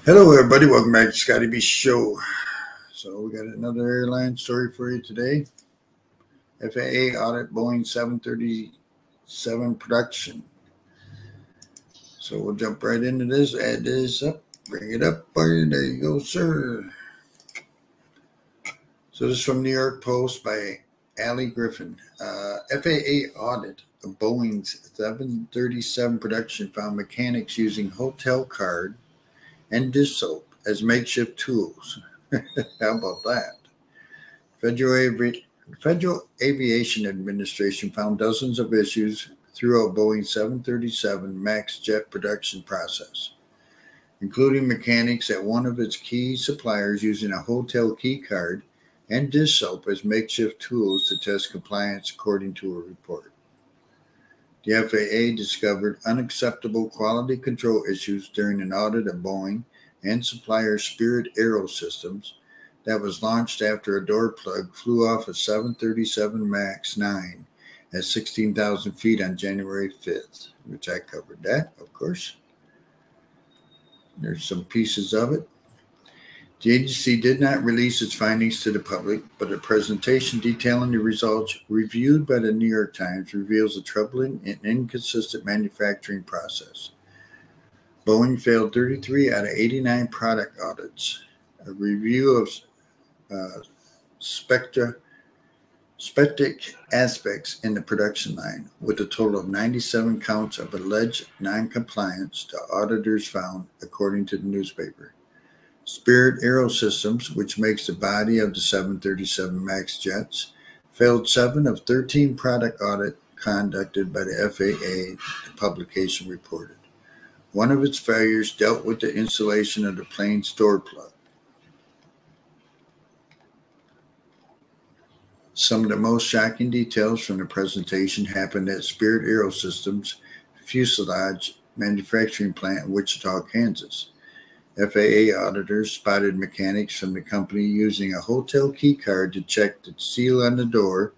Hello, everybody. Welcome back to Scotty B Show. So we got another airline story for you today. FAA Audit Boeing 737 production. So we'll jump right into this. Add this up. Bring it up. There you go, sir. So this is from New York Post by Allie Griffin. FAA Audit of Boeing's 737 production found mechanics using hotel card and dish soap as makeshift tools. How about that? Federal Aviation Administration found dozens of issues throughout Boeing's 737 MAX jet production process, including mechanics at one of its key suppliers using a hotel key card and dish soap as makeshift tools to test compliance, according to a report. The FAA discovered unacceptable quality control issues during an audit of Boeing and supplier Spirit Aerosystems that was launched after a door plug flew off a 737 MAX 9 at 16,000 feet on January 5th, which I covered that, of course. There's some pieces of it. The agency did not release its findings to the public, but a presentation detailing the results reviewed by the New York Times reveals a troubling and inconsistent manufacturing process. Boeing failed 33 out of 89 product audits. A review of specific aspects in the production line, with a total of 97 counts of alleged noncompliance, the auditors found, according to the newspaper. Spirit Aerosystems, which makes the body of the 737 MAX jets, failed 7 of 13 product audits conducted by the FAA, the publication reported. One of its failures dealt with the installation of the plane's door plug. Some of the most shocking details from the presentation happened at Spirit Aerosystems fuselage manufacturing plant in Wichita, Kansas. FAA auditors spotted mechanics from the company using a hotel key card to check the seal on the door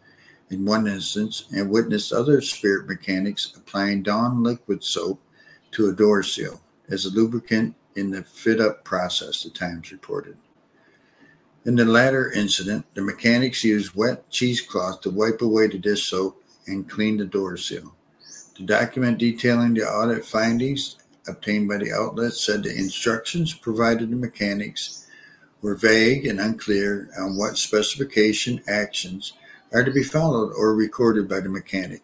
in one instance, and witnessed other Spirit mechanics applying Dawn liquid soap to a door seal as a lubricant in the fit-up process, the Times reported. In the latter incident, the mechanics used wet cheesecloth to wipe away the dish soap and clean the door seal. The document detailing the audit findings obtained by the outlet said the instructions provided to mechanics were vague and unclear on what specification actions are to be followed or recorded by the mechanic.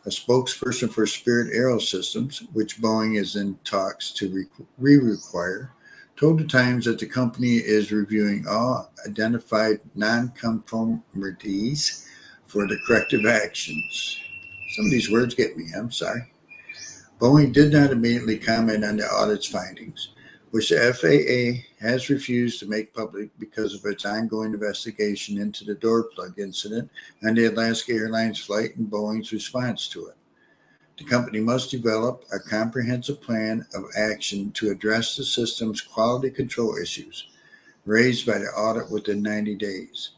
A spokesperson for Spirit Aerosystems, which Boeing is in talks to re-require, told the Times that the company is reviewing all identified nonconformities for the corrective actions. Some of these words get me, I'm sorry. Boeing did not immediately comment on the audit's findings, which the FAA has refused to make public because of its ongoing investigation into the door plug incident on the Alaska Airlines flight and Boeing's response to it. The company must develop a comprehensive plan of action to address the system's quality control issues raised by the audit within 90 days.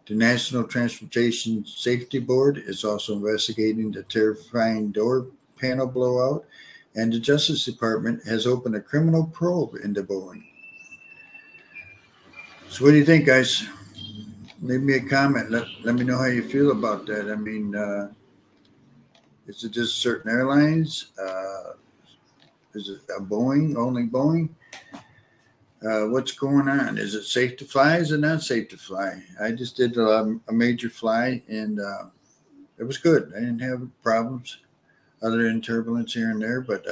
The National Transportation Safety Board is also investigating the terrifying door panel blowout, and the Justice Department has opened a criminal probe into Boeing. So what do you think, guys? Leave me a comment. Let me know how you feel about that. I mean, is it just certain airlines? Is it a Boeing, only Boeing? What's going on? Is it safe to fly? Is it not safe to fly? I just did a major fly, and it was good. I didn't have problems other than turbulence here and there, but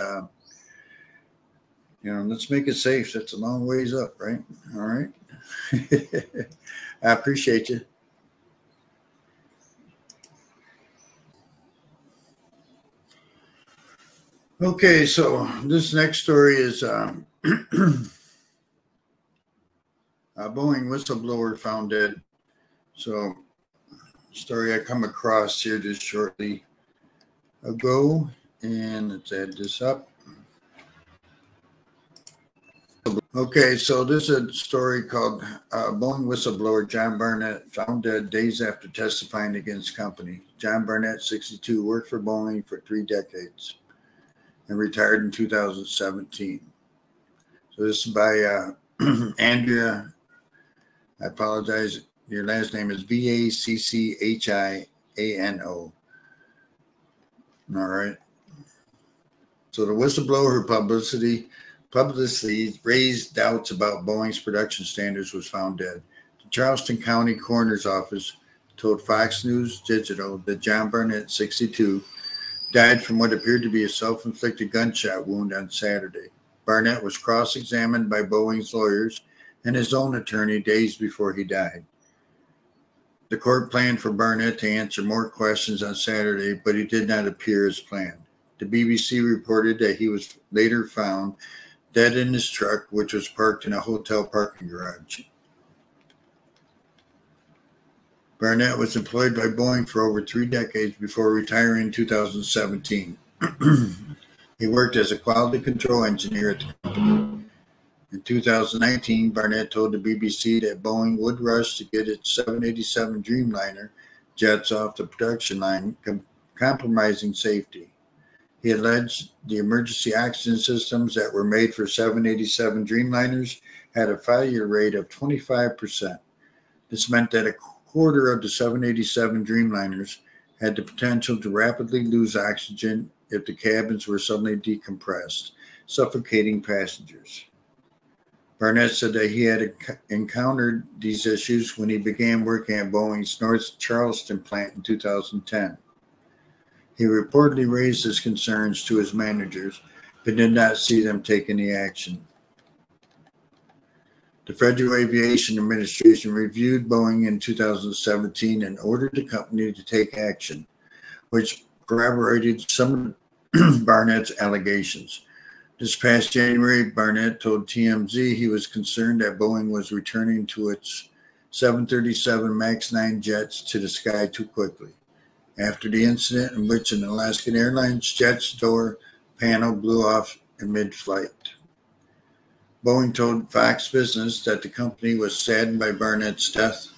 let's make it safe. That's a long ways up, right? All right. I appreciate you. Okay, so this next story is a Boeing whistleblower found dead. So, story I come across here just shortly ago, and let's add this up. Okay, so this is a story called Boeing whistleblower John Barnett found dead days after testifying against company. John Barnett, 62, worked for Boeing for 3 decades and retired in 2017. So this is by Andrea. I apologize. Your last name is Vacchiano. All right. So the whistleblower publicly raised doubts about Boeing's production standards was found dead. The Charleston County Coroner's Office told Fox News Digital that John Barnett, 62, died from what appeared to be a self-inflicted gunshot wound on Saturday. Barnett was cross-examined by Boeing's lawyers and his own attorney days before he died. The court planned for Barnett to answer more questions on Saturday, but he did not appear as planned. The BBC reported that he was later found dead in his truck, which was parked in a hotel parking garage. Barnett was employed by Boeing for over 3 decades before retiring in 2017. He worked as a quality control engineer at the company. In 2019, Barnett told the BBC that Boeing would rush to get its 787 Dreamliner jets off the production line, compromising safety. He alleged the emergency oxygen systems that were made for 787 Dreamliners had a failure rate of 25%. This meant that a quarter of the 787 Dreamliners had the potential to rapidly lose oxygen if the cabins were suddenly decompressed, suffocating passengers. Barnett said that he had encountered these issues when he began working at Boeing's North Charleston plant in 2010. He reportedly raised his concerns to his managers, but did not see them take any action. The Federal Aviation Administration reviewed Boeing in 2017 and ordered the company to take action, which corroborated some of Barnett's allegations. This past January, Barnett told TMZ he was concerned that Boeing was returning to its 737 MAX 9 jets to the sky too quickly, after the incident in which an Alaskan Airlines jet's door panel blew off in mid-flight. Boeing told Fox Business that the company was saddened by Barnett's death.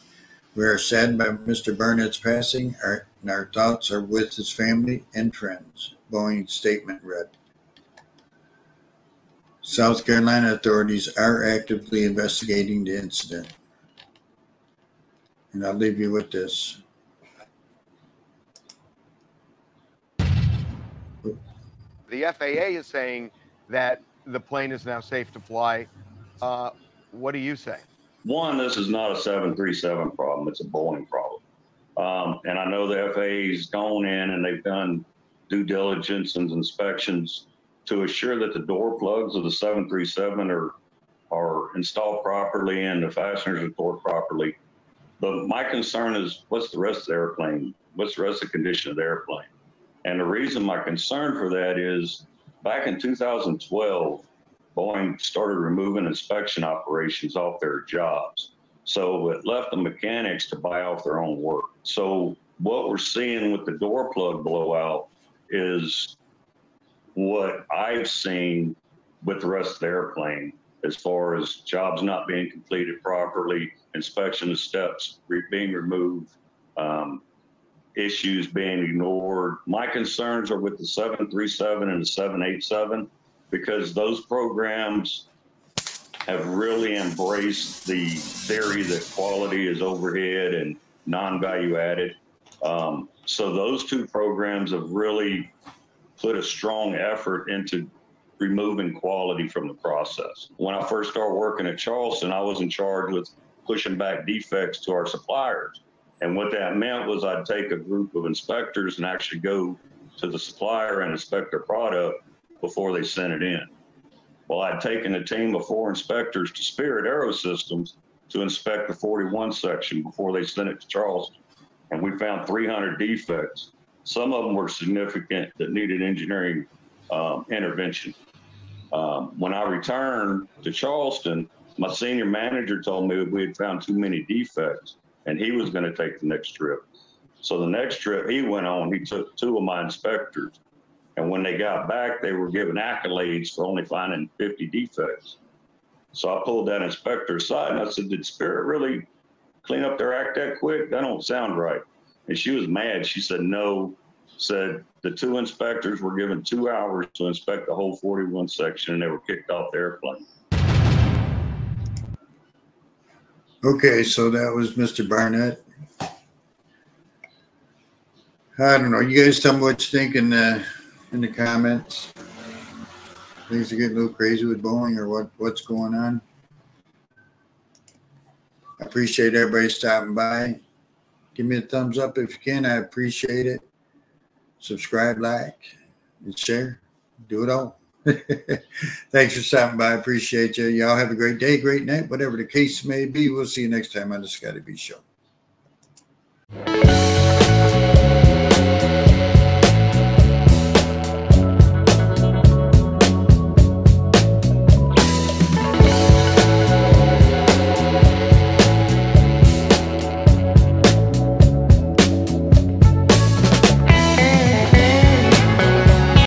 We are saddened by Mr. Barnett's passing, and our thoughts are with his family and friends, Boeing's statement read. South Carolina authorities are actively investigating the incident. And I'll leave you with this. The FAA is saying that the plane is now safe to fly. What do you say? One, this is not a 737 problem. It's a Boeing problem. And I know the FAA's gone in and they've done due diligence and inspections to assure that the door plugs of the 737 are installed properly and the fasteners are torqued properly. But my concern is, what's the rest of the airplane? What's the rest of the condition of the airplane? And the reason my concern for that is, back in 2012, Boeing started removing inspection operations off their jobs. So it left the mechanics to buy off their own work. So what we're seeing with the door plug blowout is what I've seen with the rest of the airplane, as far as jobs not being completed properly, inspection of steps being removed, issues being ignored. My concerns are with the 737 and the 787, because those programs have really embraced the theory that quality is overhead and non-value added. So those two programs have really put a strong effort into removing quality from the process. When I first started working at Charleston, I was in charge with pushing back defects to our suppliers. And what that meant was I'd take a group of inspectors and actually go to the supplier and inspect their product before they sent it in. Well, I'd taken a team of 4 inspectors to Spirit Aerosystems to inspect the 41 section before they sent it to Charleston. And we found 300 defects. Some of them were significant that needed engineering intervention. When I returned to Charleston, my senior manager told me that we had found too many defects and he was going to take the next trip. So the next trip he went on, he took 2 of my inspectors. And when they got back, they were given accolades for only finding 50 defects. So I pulled that inspector aside and I said, did Spirit really clean up their act that quick? That don't sound right. And she was mad. She said, no, said the 2 inspectors were given 2 hours to inspect the whole 41 section and they were kicked off the airplane. Okay, so that was Mr. Barnett. I don't know. You guys tell me what you think in the comments. Things are getting a little crazy with Boeing, or what's going on. I appreciate everybody stopping by. Give me a thumbs up if you can. I appreciate it. Subscribe, like, and share. Do it all. Thanks for stopping by. I appreciate you. Y'all have a great day, great night, whatever the case may be. We'll see you next time on the Scotty B Show.